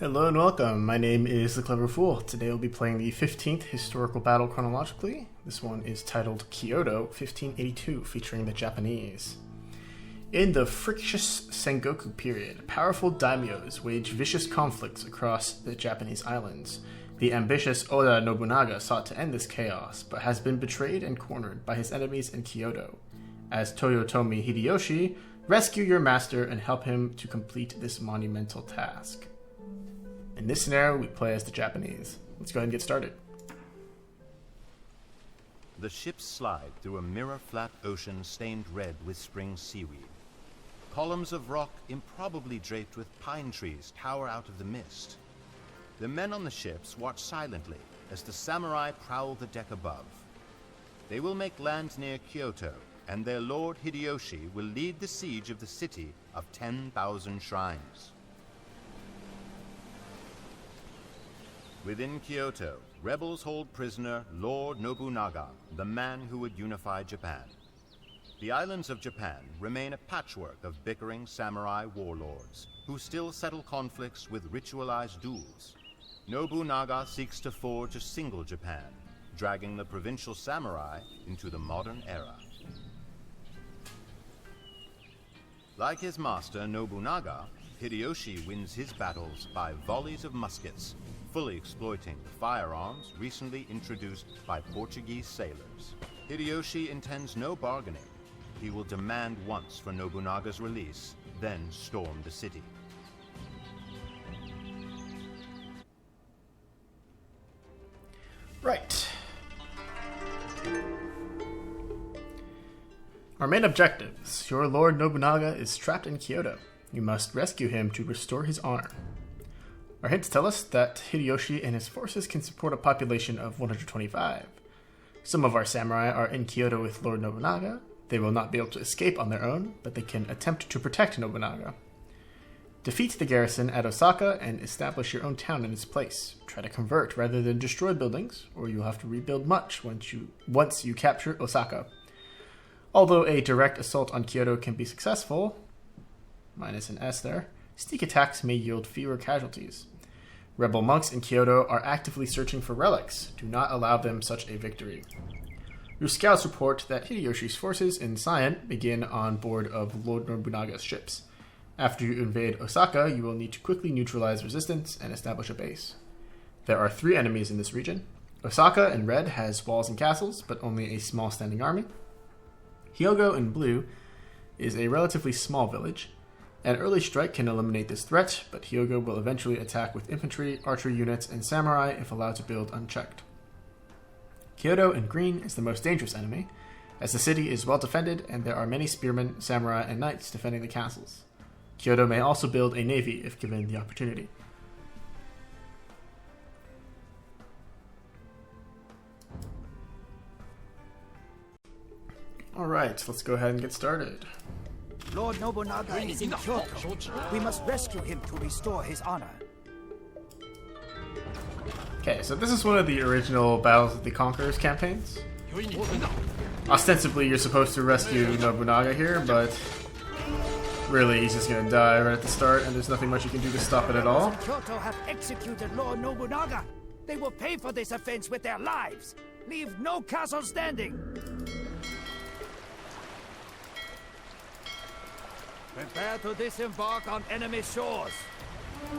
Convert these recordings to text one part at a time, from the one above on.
Hello and welcome. My name is The Clever Fool. Today we'll be playing the 15th historical battle chronologically. This one is titled Kyoto 1582, featuring the Japanese. In the frictious Sengoku period, powerful daimyos waged vicious conflicts across the Japanese islands. The ambitious Oda Nobunaga sought to end this chaos, but has been betrayed and cornered by his enemies in Kyoto. As Toyotomi Hideyoshi, rescue your master and help him to complete this monumental task. In this scenario, we play as the Japanese. Let's go ahead and get started. The ships slide through a mirror-flat ocean stained red with spring seaweed. Columns of rock improbably draped with pine trees tower out of the mist. The men on the ships watch silently as the samurai prowl the deck above. They will make land near Kyoto, and their lord Hideyoshi will lead the siege of the city of 10,000 shrines. Within Kyoto, rebels hold prisoner Lord Nobunaga, the man who would unify Japan. The islands of Japan remain a patchwork of bickering samurai warlords, who still settle conflicts with ritualized duels. Nobunaga seeks to forge a single Japan, dragging the provincial samurai into the modern era. Like his master Nobunaga, Hideyoshi wins his battles by volleys of muskets, fully exploiting the firearms recently introduced by Portuguese sailors. Hideyoshi intends no bargaining. He will demand once for Nobunaga's release, then storm the city. Right. Our main objectives. Your Lord Nobunaga is trapped in Kyoto. You must rescue him to restore his honor. Our hints tell us that Hideyoshi and his forces can support a population of 125. Some of our samurai are in Kyoto with Lord Nobunaga. They will not be able to escape on their own, but they can attempt to protect Nobunaga. Defeat the garrison at Osaka and establish your own town in its place. Try to convert rather than destroy buildings, or you'll have to rebuild much once you capture Osaka. Although a direct assault on Kyoto can be successful, minus an S there, sneak attacks may yield fewer casualties. Rebel monks in Kyoto are actively searching for relics. Do not allow them such a victory. Your scouts report that Hideyoshi's forces in Siam begin on board of Lord Nobunaga's ships. After you invade Osaka, you will need to quickly neutralize resistance and establish a base. There are 3 enemies in this region. Osaka in red has walls and castles, but only a small standing army. Hyogo in blue is a relatively small village. An early strike can eliminate this threat, but Hyogo will eventually attack with infantry, archery units, and samurai if allowed to build unchecked. Kyoto in green is the most dangerous enemy, as the city is well defended and there are many spearmen, samurai, and knights defending the castles. Kyoto may also build a navy if given the opportunity. Alright, let's go ahead and get started. Lord Nobunaga is in Kyoto. We must rescue him to restore his honor. Okay, so this is one of the original Battles of the Conquerors campaigns. Ostensibly, you're supposed to rescue Nobunaga here, but really, he's just gonna die right at the start, and there's nothing much you can do to stop it at all. Kyoto have executed Lord Nobunaga. They will pay for this offense with their lives. Leave no castle standing. Prepare to disembark on enemy shores.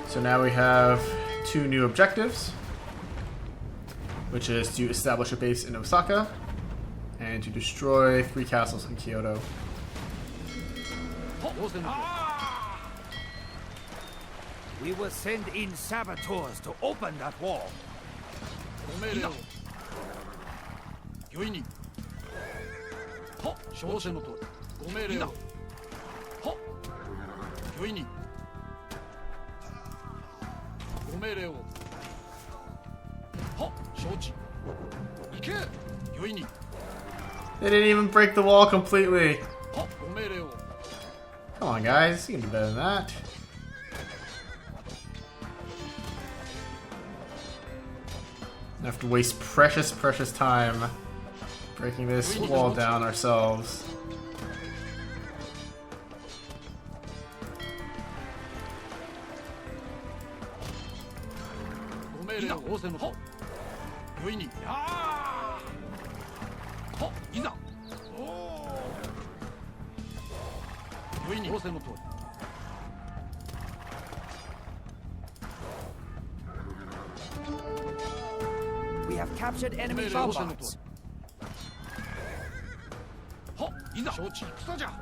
So now we have 2 new objectives, which is to establish a base in Osaka and to destroy 3 castles in Kyoto. We will send in saboteurs to open that wall. They didn't even break the wall completely. Come on, guys. You can do better than that. We have to waste precious, precious time breaking this wall down ourselves. 命令を仰せのとおり。よいに。はっ、いざ。よいに仰せのとおり。We have captured enemy bombards. はっ、いざ。承知。戦じゃ。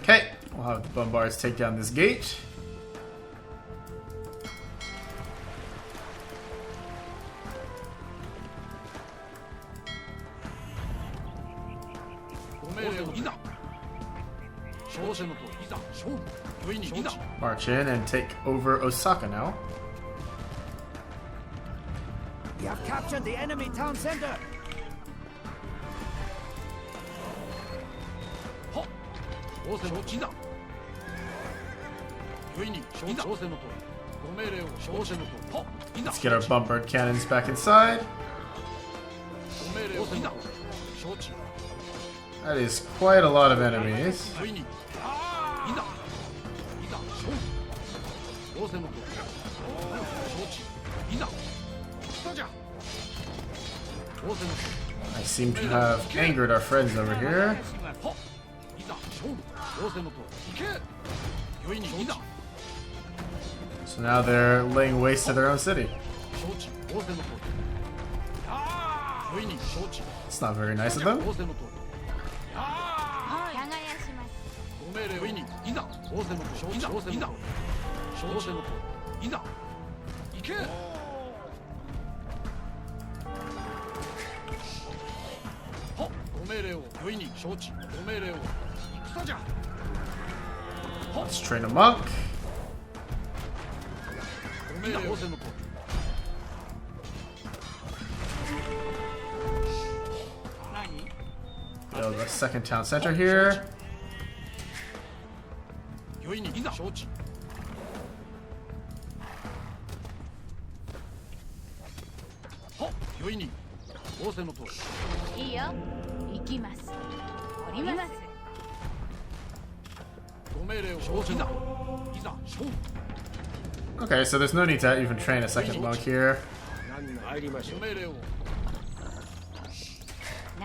Okay, we'll have the bombards take down this gate. March in and take over Osaka now. We have captured the enemy town center. Let's get our bombard cannons back inside. That is quite a lot of enemies. I seem to have angered our friends over here. So now they're laying waste to their own city. It's not very nice of them. Let's train a monk. Build a second town center here. Okay, so there's no need to even train a second monk here.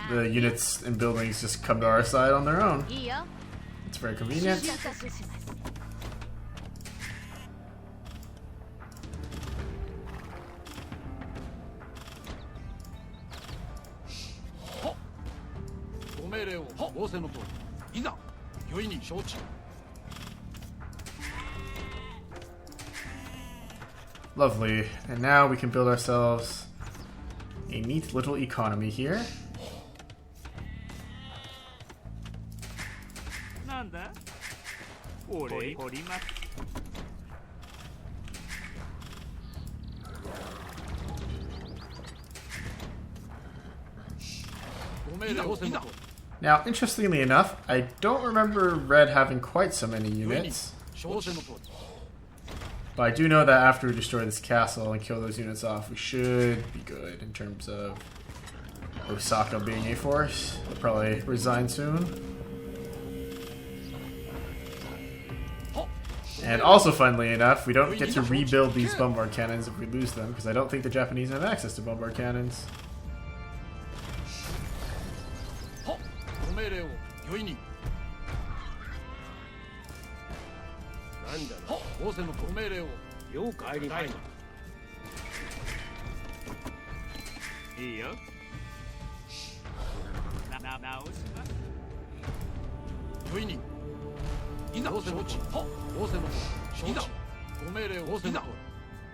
The units and buildings just come to our side on their own. It's very convenient. Lovely. And now we can build ourselves a neat little economy here. Now, interestingly enough, I don't remember Red having quite so many units. But I do know that after we destroy this castle and kill those units off, we should be good in terms of Osaka being a force. They'll probably resign soon. And also, funnily enough, we don't get to rebuild these bombard cannons if we lose them, because I don't think the Japanese have access to bombard cannons.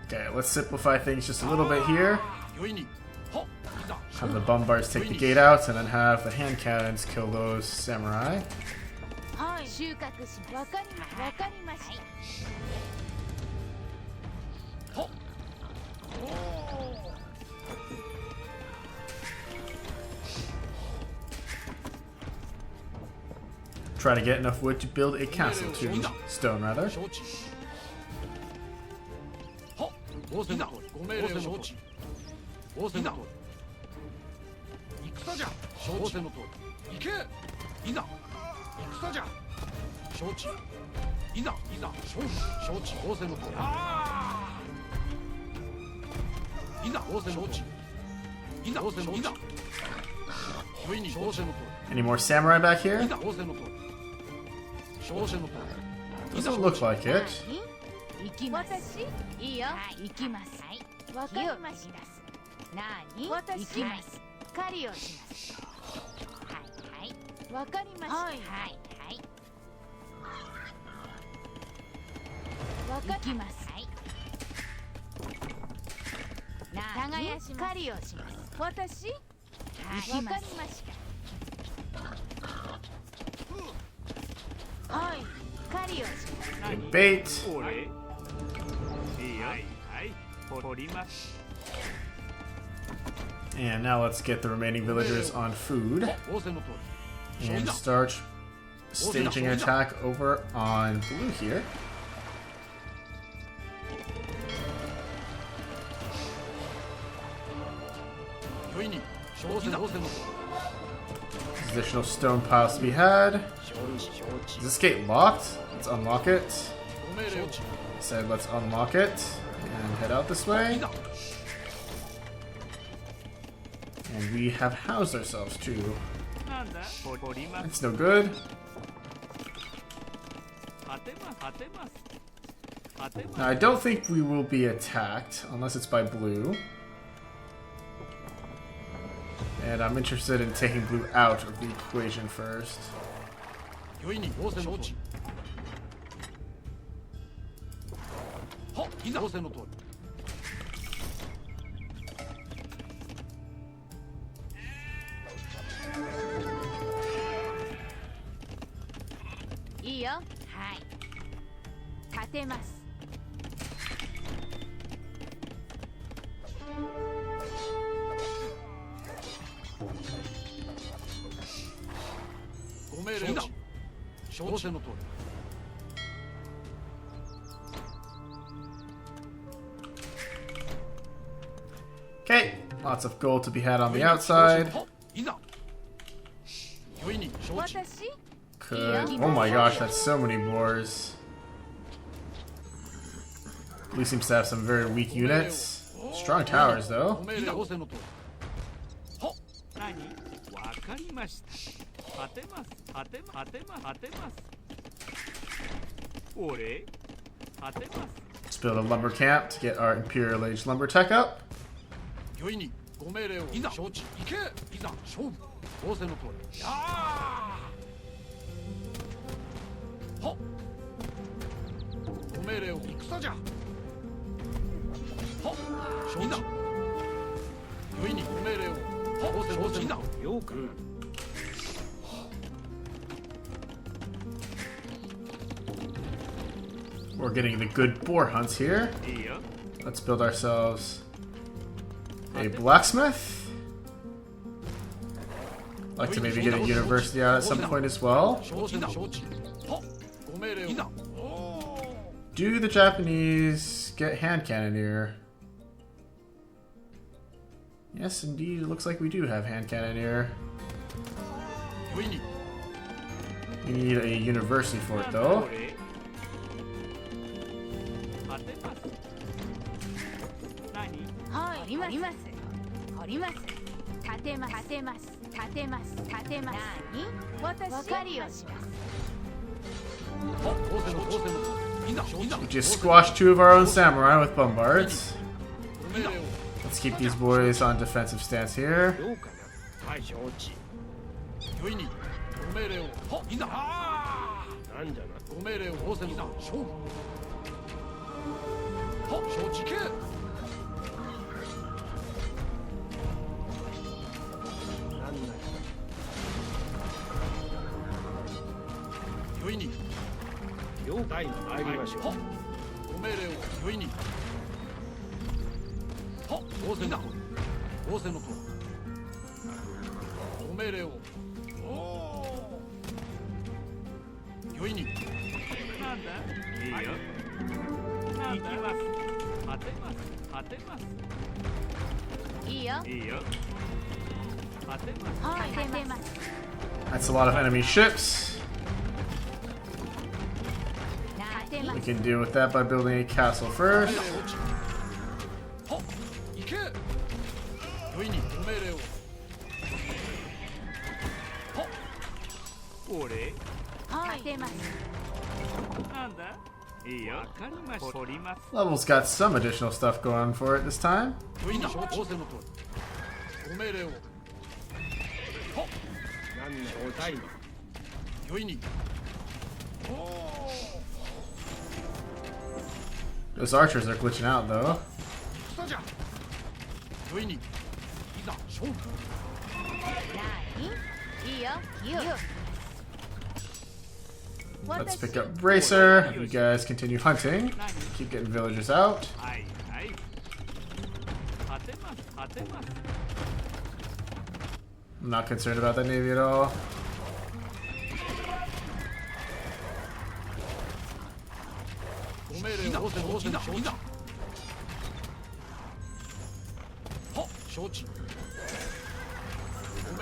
Okay, let's simplify things just a little bit here. Have the bombards take the gate out, and then have the hand cannons kill those samurai. Try to get enough wood to build a castle too. Stone, rather. Any more samurai back here? Doesn't look like it. 行きます。いいよ。行きます。わかりました。何？行きます。狩りをします。はいはい。わかりました。はいはい。わかります。耕します。狩りをします。私？わかりました。はい。狩りをします。 Good bait. And now let's get the remaining villagers on food and start staging an attack over on blue here. Additional stone piles to be had. Is this gate locked? Let's unlock it. Said let's unlock it and head out this way. And we have housed ourselves too. That's no good. Now I don't think we will be attacked unless it's by blue. And I'm interested in taking blue out of the equation first. Okay, lots of gold to be had on the outside. Could. Oh my gosh, that's so many boars. Blue seems to have some very weak units. Strong towers, though. Let's build a lumber camp to get our Imperial Age lumber tech up. We're getting the good boar hunts here. Let's build ourselves a blacksmith. Like to maybe get a university out at some point as well. Do the Japanese get hand cannoneer? Yes, indeed. It looks like we do have hand cannoneer. We need a university for it, though. We just squashed two of our own samurai with bombards. Let's keep these boys on defensive stance here. That's a lot of enemy ships. We can deal with that by building a castle first. はっ行け。良いにご命令を。はっ俺立てます。なんだいいよ。わかりました。取ります。 Level's got some additional stuff going on for it this time. 良いに承知のとおり。ご命令を。はっ何のタイム。良いに。 Those archers are glitching out though. 来たじゃ。良いに。いざ勝負。何？いいよ。いいよ。 Let's pick up Bracer. You guys continue hunting. Keep getting villagers out. はいはい。立てます立てます。 I'm not concerned about that navy at all. ご命令を。どうせだ。いざ。はっ承知。ご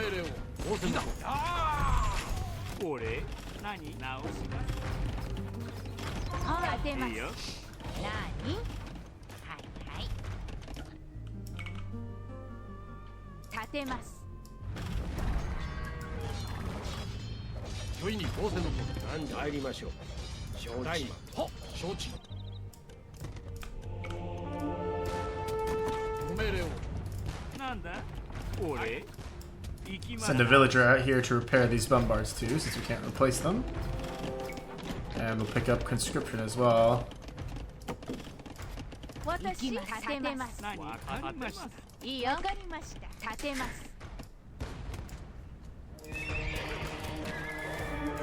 命令を。どうせだ。俺何直します。 立てます。いいよ。何？はいはい。立てます。 良いに当選のことなんで入りましょう。承知。はっ承知。ご命令を。なんだ俺 Send a villager out here to repair these bombards too, since we can't replace them. And we'll pick up conscription as well. 私立てます。何わかりました。いいよ。わかりました。立てます。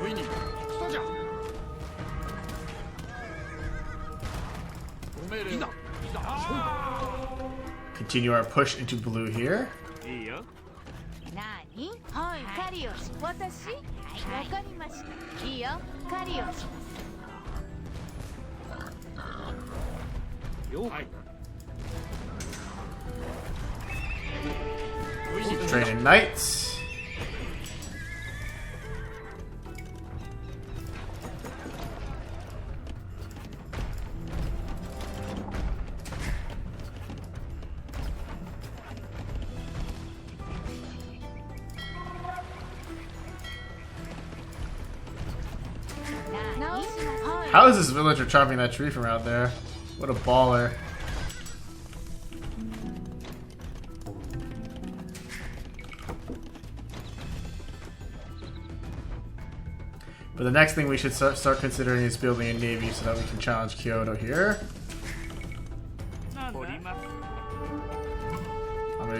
良いに来たじゃ。ご命令を。いざ。Continue our push into blue here. いいよ。 何？はい。狩りをし。私？わかりました。いいよ。狩りをします。 了解。 Training knights. How is this villager chopping that tree from out there? What a baller. But the next thing we should start considering is building a navy so that we can challenge Kyoto here. I'm going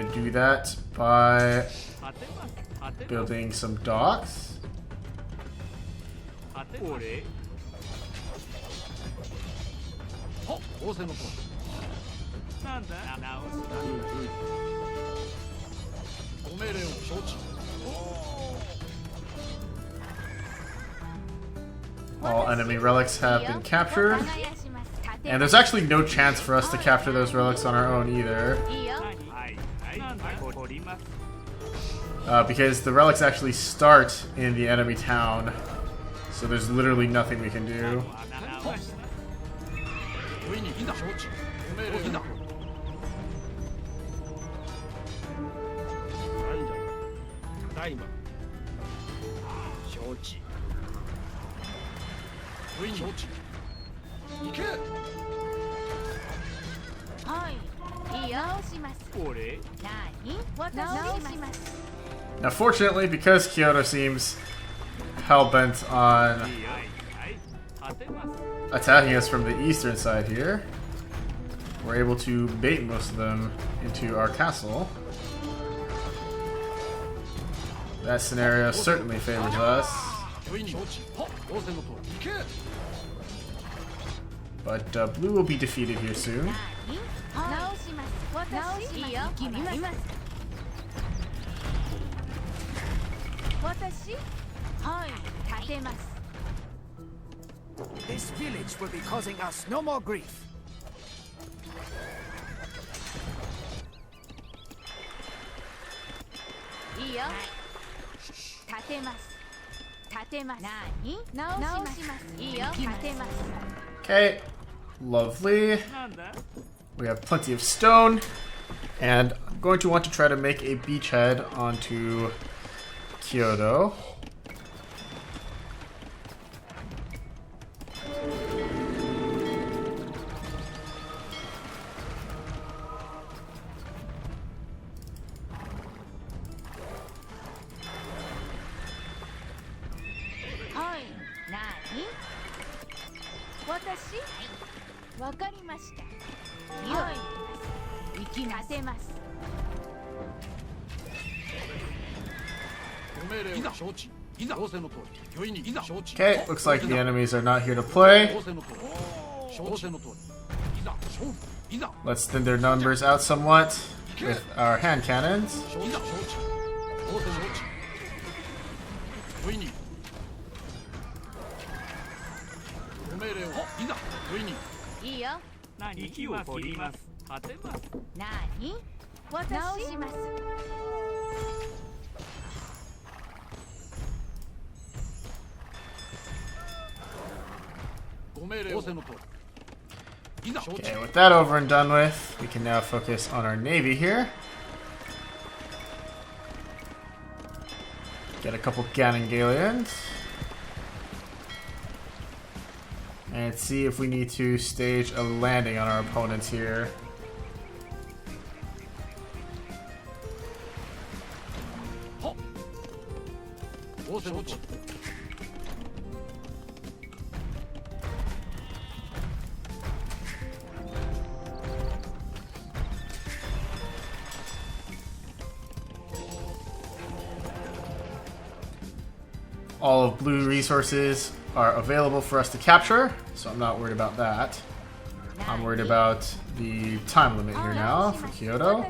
to do that by building some docks. 俺はっ当選のとなんだ直す。ご命令を承知。 All enemy relics have been captured. And there's actually no chance for us to capture those relics on our own either. Because the relics actually start in the enemy town. So there's literally nothing we can do. Now fortunately, because Kyoto seems hell-bent on attacking us from the eastern side here, we're able to bait most of them into our castle. That scenario certainly favors us. But blue will be defeated here soon. This village will be causing us no more grief. Okay, lovely. We have plenty of stone, and I'm going to want to try to make a beachhead onto Kyoto. Hi. Nani? Watashi? Wakarimashita. Hai. Ikimasu. ご命令を承知。いざ仰せの通り。御意に承知。 Okay, looks like the enemies are not here to play. 仰せの通り。承知の通り。いざ勝負。いざ。 Let's thin their numbers out somewhat with our hand cannons. いざ承知。仰せの承知。御意に。ご命令を。いざ。御意に。いいよ。息を切ります。果てます。何？直します。ご命令を。仰せの通り。いざ承知。 Okay, with that over and done with, we can now focus on our navy here. Get a couple Ganongalians. And see if we need to stage a landing on our opponents here. All of blue resources are available for us to capture, so I'm not worried about that. I'm worried about the time limit here now for Kyoto.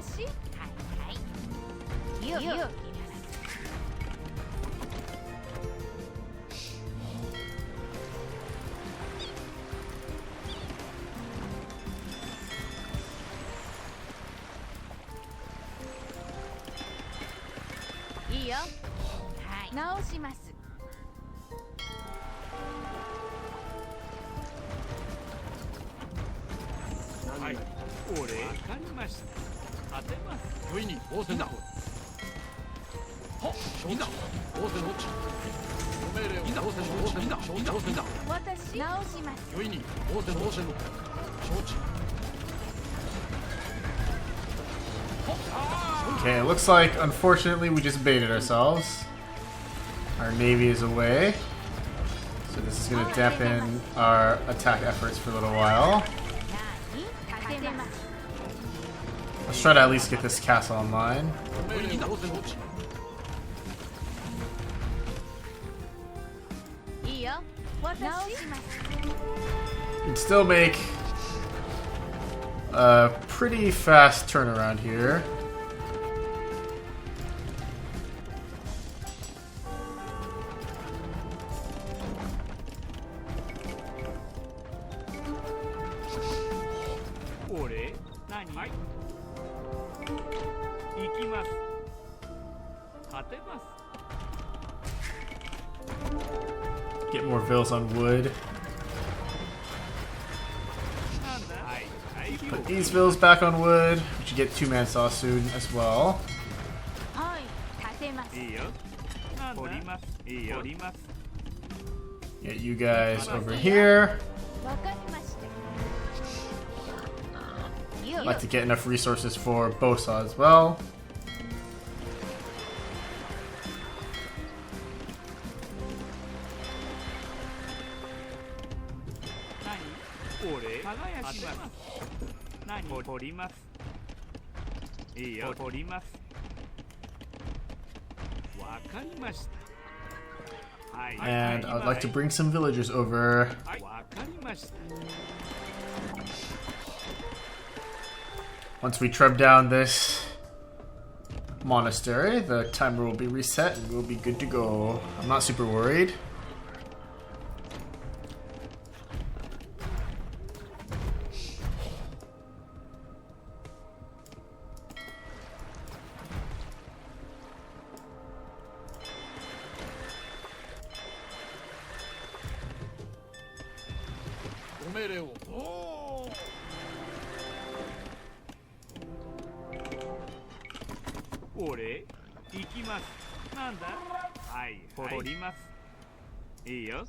Okay, it looks like, unfortunately, we just baited ourselves. Our navy is away. So this is going to dampen our attack efforts for a little while. Let's try to at least get this castle online. Can still make a pretty fast turnaround here. Get more vills on wood. Put these vills back on wood. We should get 2-man saw soon as well. Get you guys over here. I'd like to get enough resources for bow saw as well. And I would like to bring some villagers over. Once we trub down this monastery, the timer will be reset and we'll be good to go. I'm not super worried. 命令を。俺行きます。なんだ。はい掘ります。いいよ。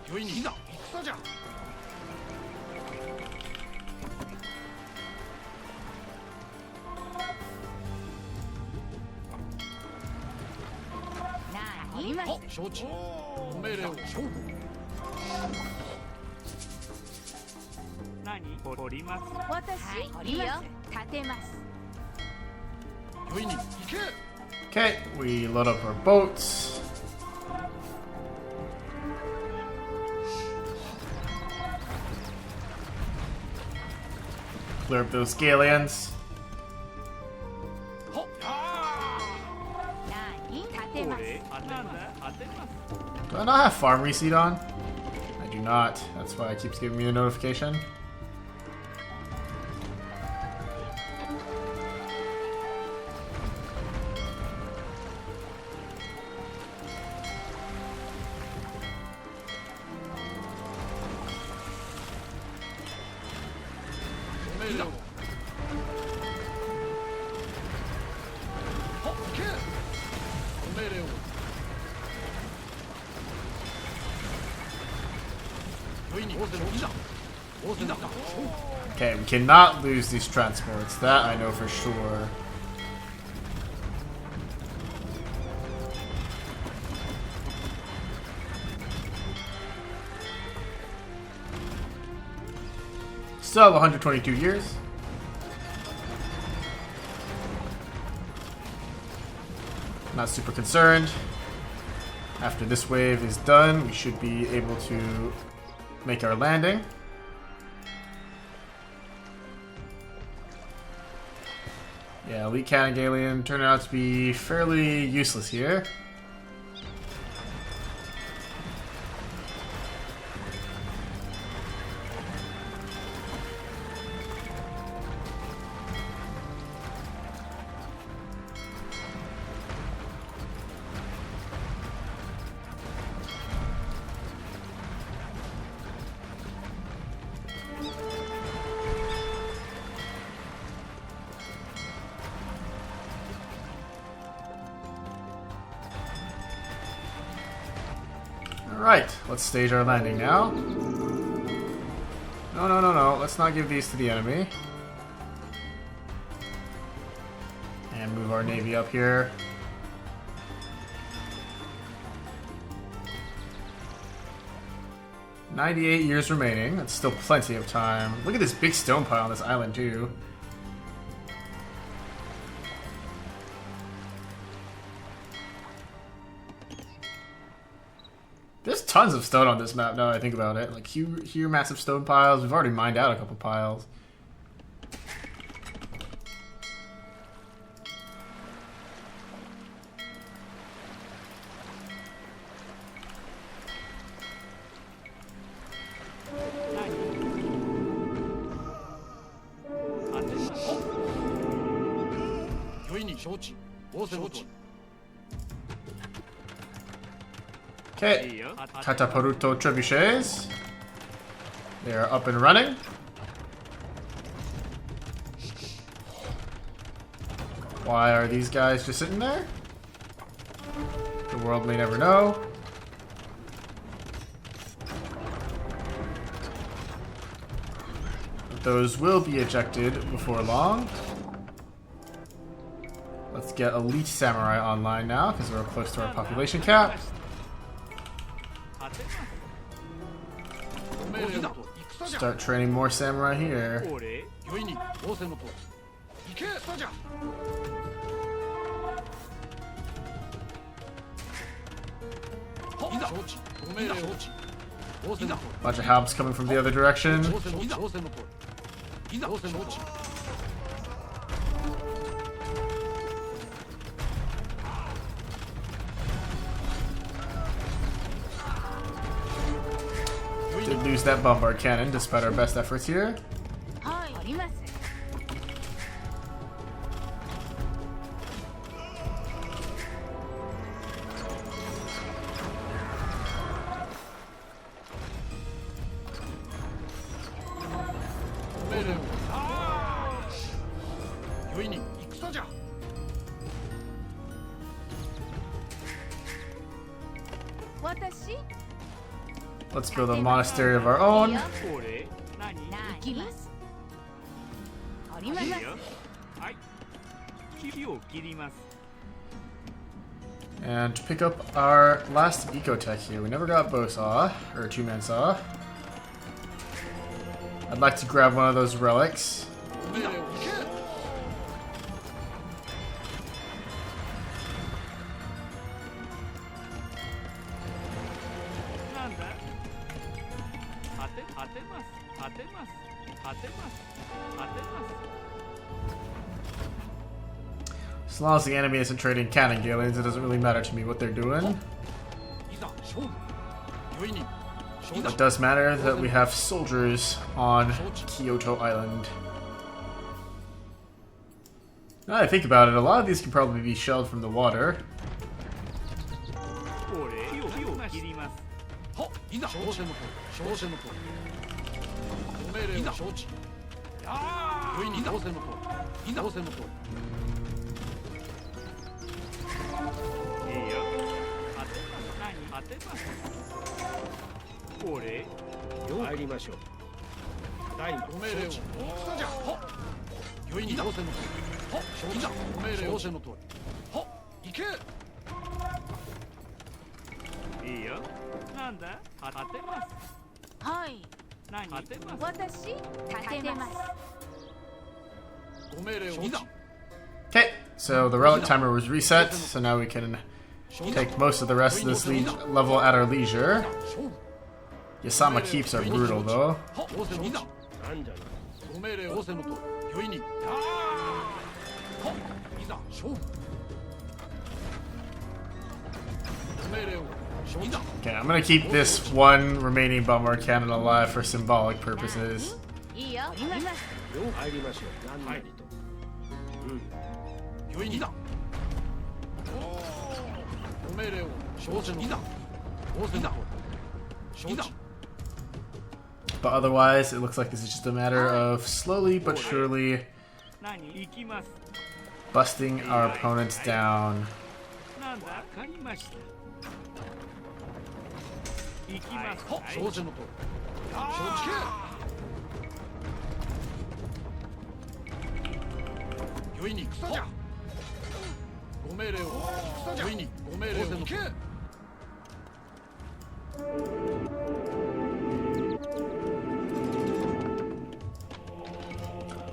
よいにいざ戦じゃ。何今承知。ご命令を。勝負。何掘ります。私いいよ立てます。よいに行け。 Okay, we load up our boats. Clear up those galleons. 何立てます。俺なんだ。当てます。 Do I not have farm reseed on? I do not. That's why it keeps giving me a notification. Okay, we cannot lose these transports. That I know for sure. Still have 122 years. Not super concerned. After this wave is done, we should be able to make our landing. Yeah, elite cannon galleon turned out to be fairly useless here. Alright, let's stage our landing now. No. Let's not give these to the enemy. And move our navy up here. "98 years remaining." That's still plenty of time. Look at this big stone pile on this island, too. There's tons of stone on this map now that I think about it. Like, here massive stone piles. We've already mined out a couple piles. Okay, Catapulto trebuchets. They are up and running. Why are these guys just sitting there? The world may never know. But those will be ejected before long. Let's get elite samurai online now because we're close to our population cap. Start training more samurai here. Bunch of halbs coming from the other direction. Did lose that bombard cannon despite our best efforts here. はいあります 良いに戦じゃ。 私 Let's build a monastery of our own. これ何いいよ行きますありますはい木を切ります And to pick up our last eco tech here, we never got bow saw or two-man saw. I'd like to grab one of those relics. 命令を行け。 なんだ当てます当てます当てます当てます As long as the enemy isn't trading cannon galeons, it doesn't really matter to me what they're doing. いざ勝負。良いに勝負。 It does matter that we have soldiers on Kyoto Island. Now that I think about it, a lot of these can probably be shelled from the water. これ木を切りますはっいざ挑戦のとおり。挑戦のとおり。ご命令を承知。良いに挑戦のとおり。いざ挑戦のとおり。 いいよ当てます何当てますこれ参りましょう。第ご命令を。戦じゃ。はっ良いに挑戦のとおり。はっいざご命令を。挑戦のとおり。はっ行け。 いいよなんだ当てますはい何当てます私立てますご命令を。いざ Okay, so the relic timer was reset, so now we can take most of the rest of this level at our leisure. 勝負。 Yasama keeps are brutal though. はっ挑戦いざ。なんじゃな。ご命令を。挑戦のとおり。良いに。はっいざ勝負。ご命令を。いざ。 Okay, I'm gonna keep this one remaining bombard cannon alive for symbolic purposes. いいよあります入りましょう。何なりと。良いに。いざ。ご命令を。挑戦いざ。挑戦だ。承知。 But otherwise, it looks like this is just a matter of slowly but surely 何行きます busting our opponents down. なんだわかりました行きますはっ挑戦のとおり。承知け。良いに戦じゃ。ご命令を。戦じゃ。良いにご命令を。行け。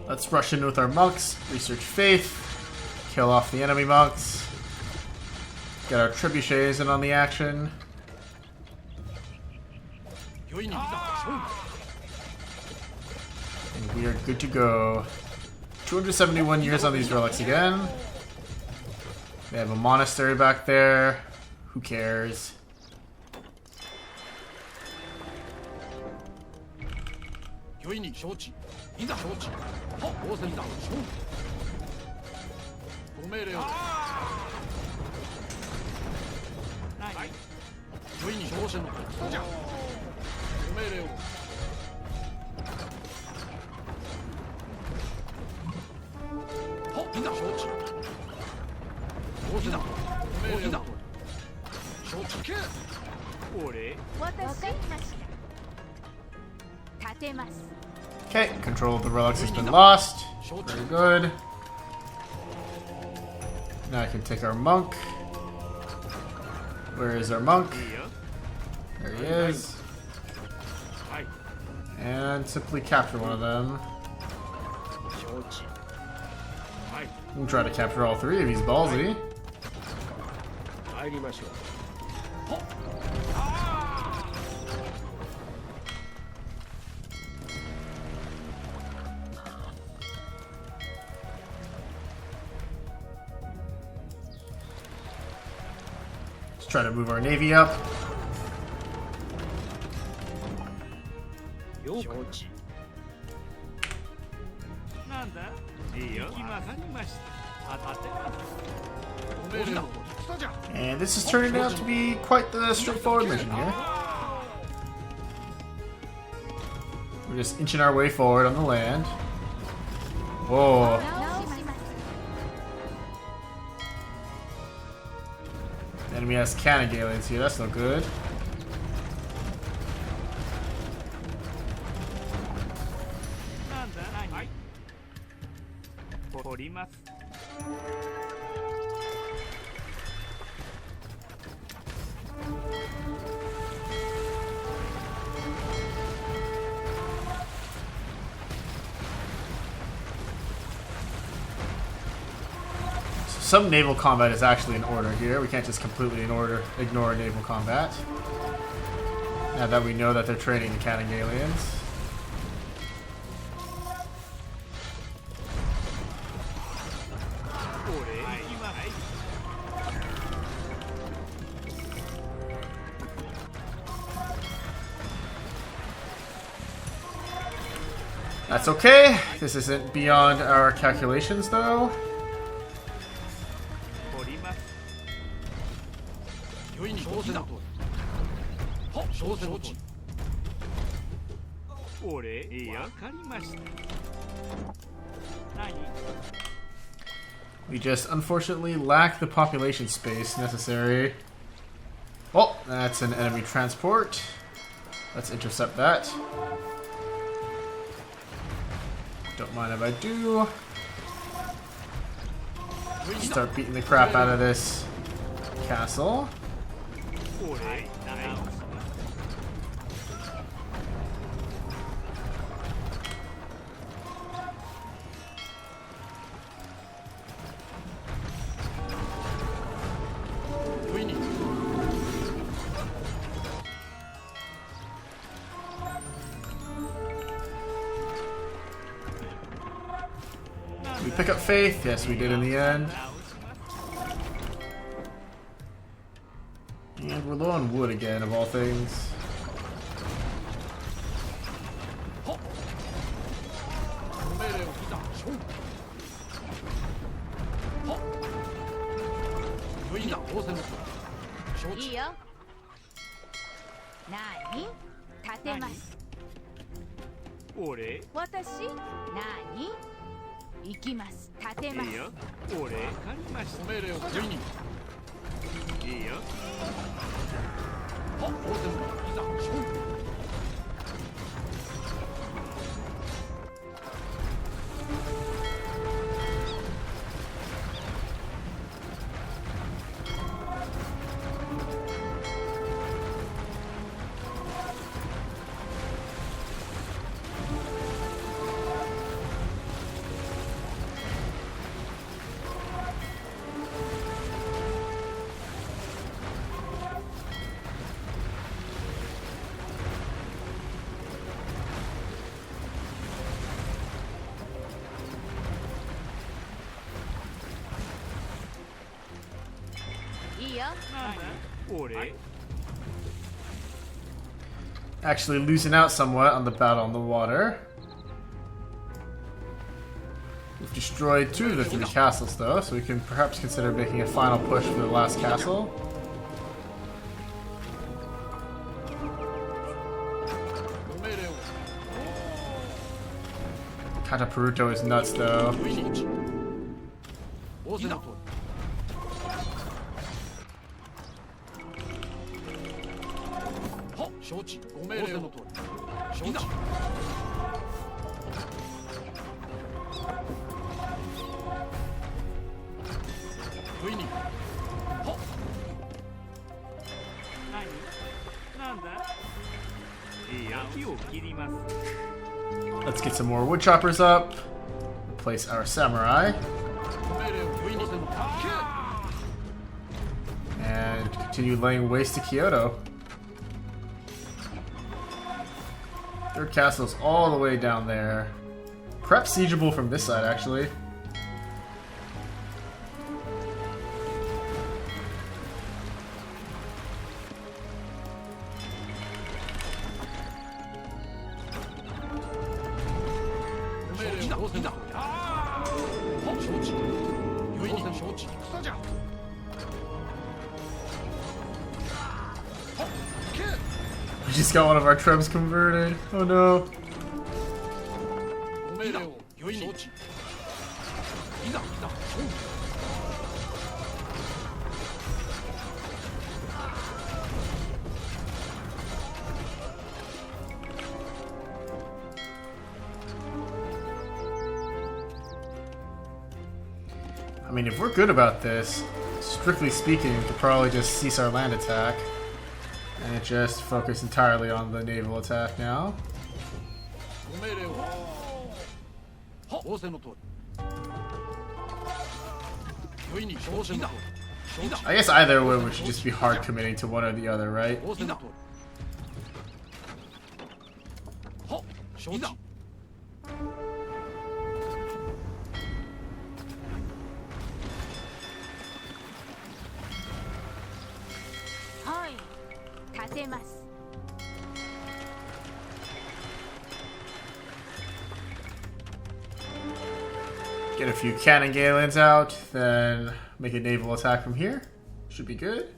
Let's rush in with our monks, research faith, kill off the enemy monks, get our trebuchets in on the action. 良いにいざ勝負。 And we are good to go. 271 years on these relics again. They have a monastery back there. Who cares? 良いに承知。いざ承知。はっ応戦だ。勝負。ご命令を。何良いに挑戦の戦じゃ。ご命令を。はっいざ承知。応戦だ。ご命令を。承知け。これ私わかりました立てます Okay, control of the relics has been lost. Very good. Now I can take our monk. Where is our monk? いいよ There he is. はい。 And simply capture one of them. 承知。はい。 We can try to capture all three if he's ballsy. 参りましょう。 Let's try to move our navy up. 承知。なんだいいよ。行きます。わかりました。当てます。ご命令の通り戦じゃ。 And this is turning out to be quite the straightforward mission here. We're just inching our way forward on the land. Whoa. The enemy has cannon aliens here, that's no good. Some naval combat is actually in order here. We can't just completely ignore naval combat. Now that we know that they're training the cannon aliens. That's okay. This isn't beyond our calculations, though. 御意に仰せの通り。はっ、承知の通り。俺、いや、わかりました。何 We just unfortunately lack the population space necessary. Oh, that's an enemy transport. Let's intercept that. Don't mind if I do. Start beating the crap out of this castle. We pick up faith? Yes, we did in the end. And we're low on wood again, of all things. Actually losing out somewhat on the battle on the water. We've destroyed 2 of the 3 castles though, so we can perhaps consider making a final push for the last castle. Katapuruto is nuts though. Let's get some more wood choppers up. Replace our samurai. And continue laying waste to Kyoto. 3rd castle's all the way down there. Perhaps siegeable from this side, actually. 要請の通り。はっ、承知。よいに承知。戦じゃ。はっ、行け。 We just got one of our troops converted. Oh no. ご命令をよいに承知。いざ、いざ、勝負。 I mean, if we're good about this, strictly speaking, we could probably just cease our land attack and just focus entirely on the naval attack now. ご命令を。はっ、仰せの通り。よいに承知。いざ。 I guess either way, we should just be hard committing to one or the other, right? 仰せの通り。はっ、承知。 はい立てます Get a few cannon galleons out, then make a naval attack from here. Should be good.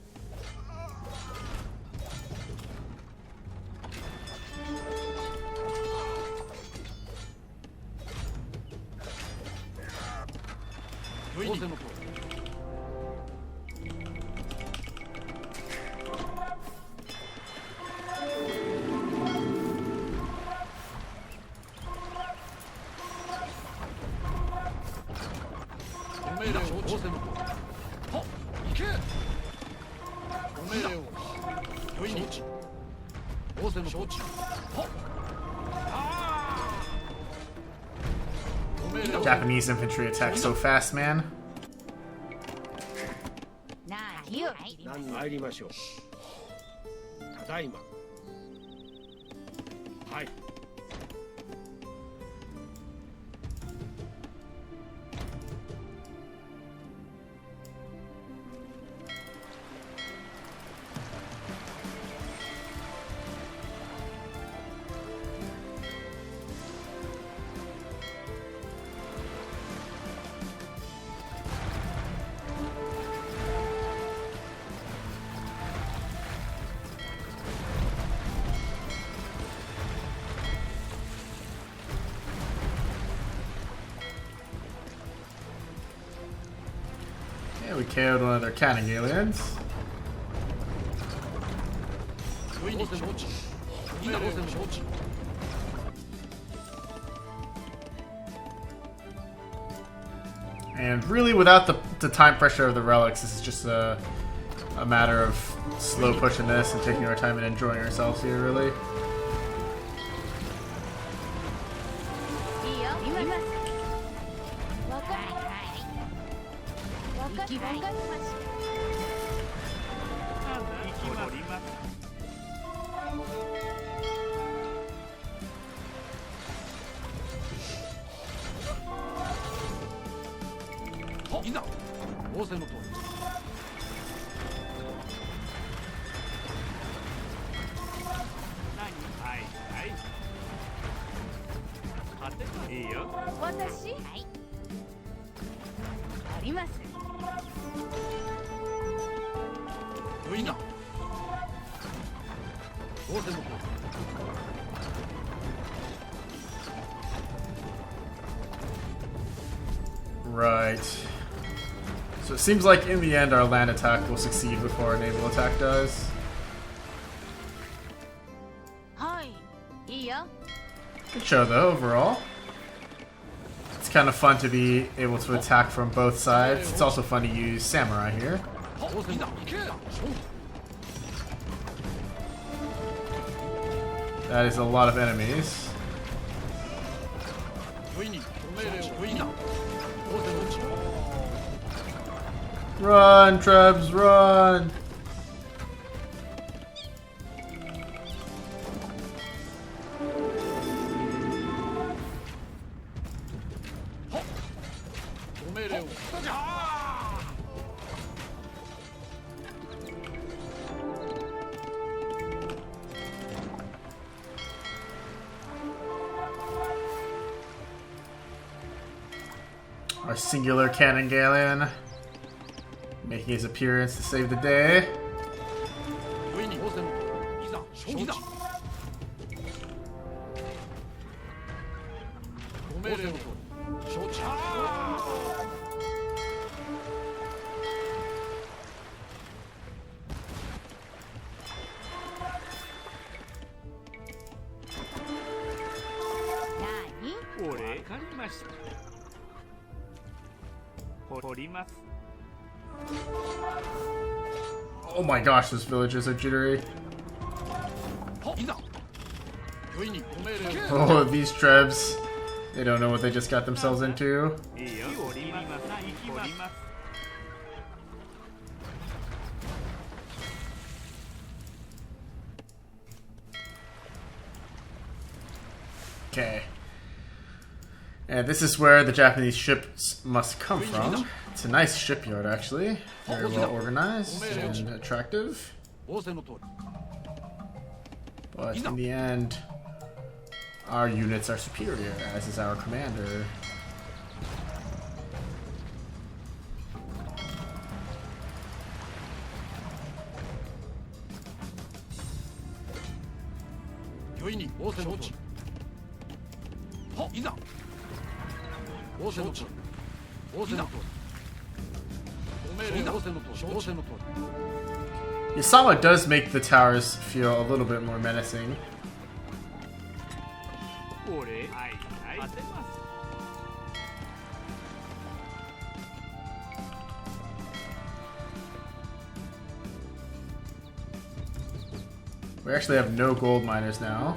Japanese infantry attack so fast, man. 何を参りましょう。ただいま。はい。 Yeah, we KO'd one of their cannon galleons. And really, without the time pressure of the relics, this is just a matter of slow pushing this and taking our time and enjoying ourselves here, really. いいよ今わかりました 戻ります いざ仰せの通り。はいはい勝てばいいよ私はいあります よいな。仰せの通り。 Right. So it seems like in the end our land attack will succeed before our naval attack does. はいいいよ Good show though, overall. It's kind of fun to be able to attack from both sides. It's also fun to use samurai here. 仰せだ。行け。勝負。 That is a lot of enemies. よいにご命令を。よいな。仰せの通り。 Run, Trebs, run! Our singular cannon galleon making his appearance to save the day. 良いに当選の通りいざ承知だご命令の通り承知俺わかりました。掘ります。 Oh my gosh, those villagers are jittery. いざ良いにご命令 Oh, these trebs. They don't know what they just got themselves into. いいよ、掘ります。掘ります。 Okay. And this is where the Japanese ships must come from. It's a nice shipyard, actually. Very well organized and attractive. 仰せの通り But in the end, our units are superior, as is our commander. Yoini, 仰せの通りいざ仰せの通り仰せの通りご命令仰せの通り仰せの通り Yasama does make the towers feel a little bit more menacing. 俺、当てます。 We actually have no gold miners now.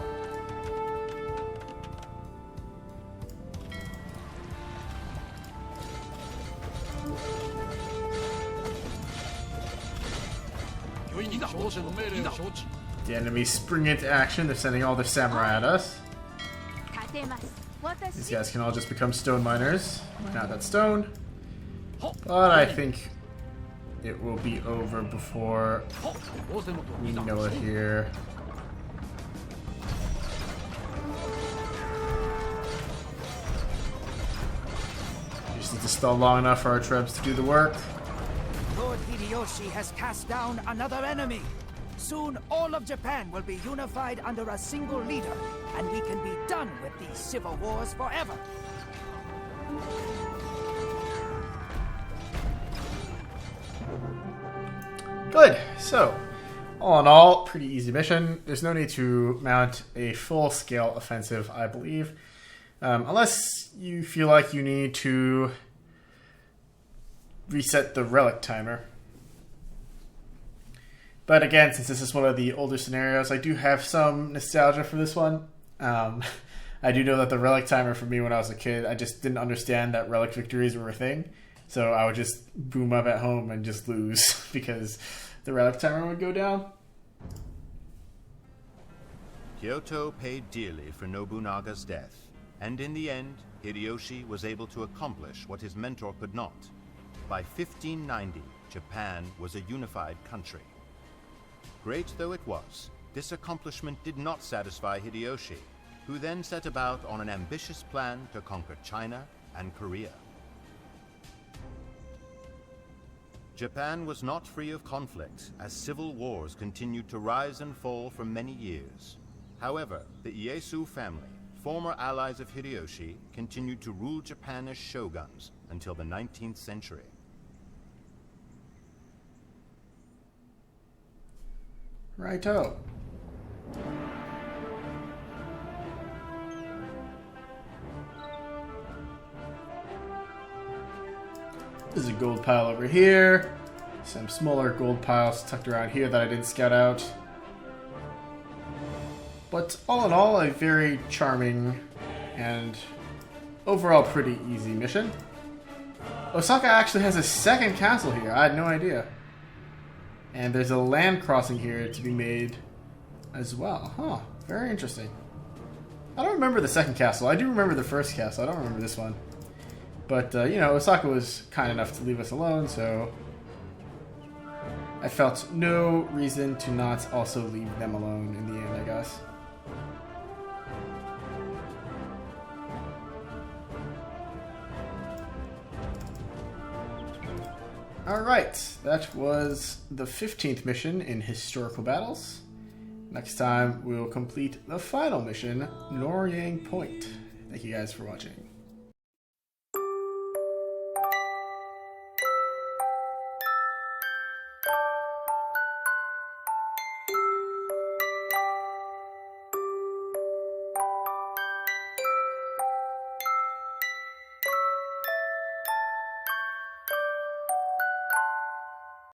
The enemy spring into action. They're sending all their samurai at us. These guys can all just become stone miners. Mine out that stone. But I think it will be over before we know it here. Just need to stall long enough for our trebs to do the work. Lord Hideyoshi has cast down another enemy. Soon all of Japan will be unified under a single leader, and we can be done with these civil wars forever. Good. So, all in all, pretty easy mission. There's no need to mount a full-scale offensive, I believe. Unless you feel like you need to reset the relic timer. But again, since this is one of the older scenarios, I do have some nostalgia for this one. I do know that the relic timer for me when I was a kid, I just didn't understand that relic victories were a thing. So I would just boom up at home and just lose because the relic timer would go down. Kyoto paid dearly for Nobunaga's death, and in the end, Hideyoshi was able to accomplish what his mentor could not. By 1590, Japan was a unified country. Great though it was, this accomplishment did not satisfy Hideyoshi, who then set about on an ambitious plan to conquer China and Korea. Japan was not free of conflict, as civil wars continued to rise and fall for many years. However, the Ieyasu family, former allies of Hideyoshi, continued to rule Japan as shoguns until the 19th century. Righto. There's a gold pile over here. Some smaller gold piles tucked around here that I didn't scout out. But all in all, a very charming and overall pretty easy mission. Osaka actually has a second castle here. I had no idea. And there's a land crossing here to be made as well. Huh. Very interesting. I don't remember the second castle. I do remember the first castle. I don't remember this one. But, you know, Osaka was kind enough to leave us alone, so I felt no reason to not also leave them alone in the end, I guess. Alright, that was the 15th mission in Historical Battles. Next time, we will complete the final mission, Noryang Point. Thank you guys for watching.